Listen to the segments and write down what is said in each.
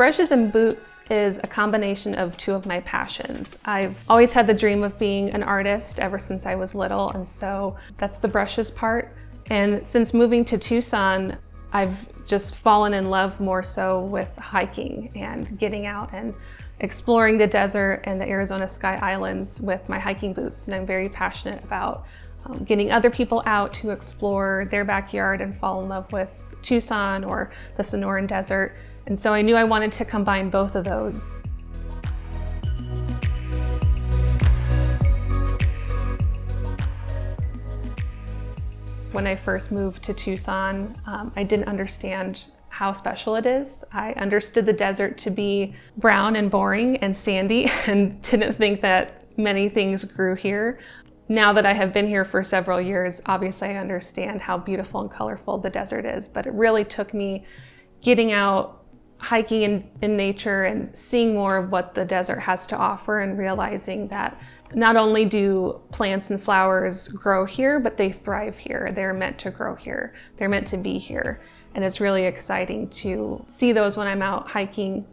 Brushes and boots is a combination of two of my passions. I've always had the dream of being an artist ever since I was little, and so that's the brushes part. And since moving to Tucson, I've just fallen in love more so with hiking and getting out and exploring the desert and the Arizona Sky Islands with my hiking boots. And I'm very passionate about getting other people out to explore their backyard and fall in love with Tucson or the Sonoran Desert. And so I knew I wanted to combine both of those. When I first moved to Tucson, I didn't understand how special it is. I understood the desert to be brown and boring and sandy and didn't think that many things grew here. Now that I have been here for several years, obviously I understand how beautiful and colorful the desert is, but it really took me getting out, hiking in nature and seeing more of what the desert has to offer and realizing that not only do plants and flowers grow here, but they thrive here. They're meant to grow here. They're meant to be here. And it's really exciting to see those when I'm out hiking.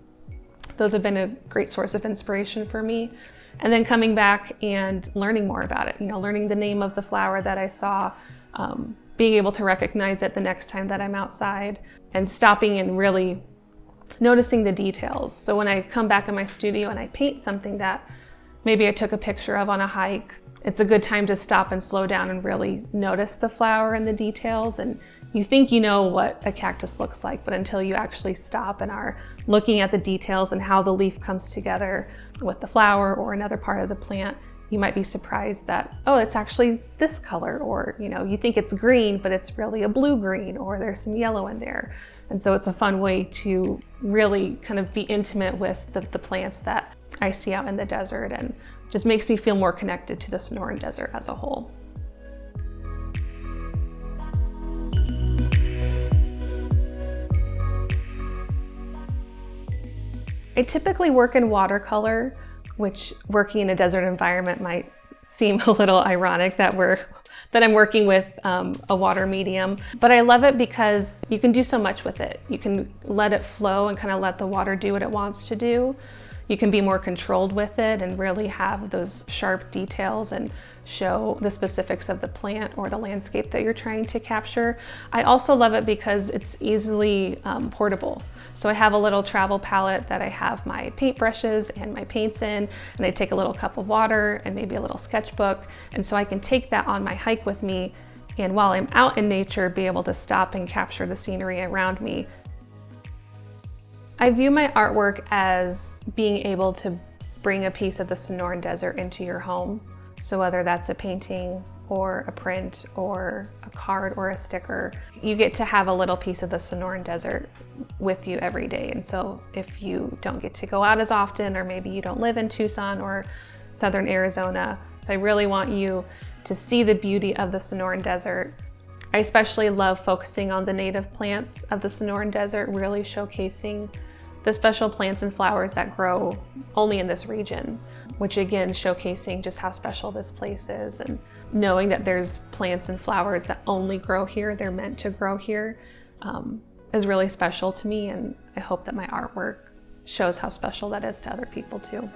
Those have been a great source of inspiration for me. And then coming back and learning more about it, learning the name of the flower that I saw, being able to recognize it the next time that I'm outside, and stopping and really noticing the details. So when I come back in my studio and I paint something that maybe I took a picture of on a hike, it's a good time to stop and slow down and really notice the flower and the details. And you think you know what a cactus looks like, but until you actually stop and are looking at the details and how the leaf comes together with the flower or another part of the plant, you might be surprised that, oh, it's actually this color, or you think it's green, but it's really a blue-green, or there's some yellow in there. And so it's a fun way to really kind of be intimate with the plants that I see out in the desert, and just makes me feel more connected to the Sonoran Desert as a whole. I typically work in watercolor, which working in a desert environment might seem a little ironic that I'm working with a water medium, but I love it because you can do so much with it. You can let it flow and kind of let the water do what it wants to do. You can be more controlled with it and really have those sharp details and show the specifics of the plant or the landscape that you're trying to capture. I also love it because it's easily portable. So I have a little travel palette that I have my paintbrushes and my paints in, and I take a little cup of water and maybe a little sketchbook. And so I can take that on my hike with me, and while I'm out in nature, be able to stop and capture the scenery around me. I view my artwork as being able to bring a piece of the Sonoran Desert into your home. So whether that's a painting or a print or a card or a sticker, you get to have a little piece of the Sonoran Desert with you every day. And so if you don't get to go out as often, or maybe you don't live in Tucson or Southern Arizona, I really want you to see the beauty of the Sonoran Desert. I especially love focusing on the native plants of the Sonoran Desert, really showcasing the special plants and flowers that grow only in this region, which again, showcasing just how special this place is, and knowing that there's plants and flowers that only grow here, they're meant to grow here, is really special to me, and I hope that my artwork shows how special that is to other people too.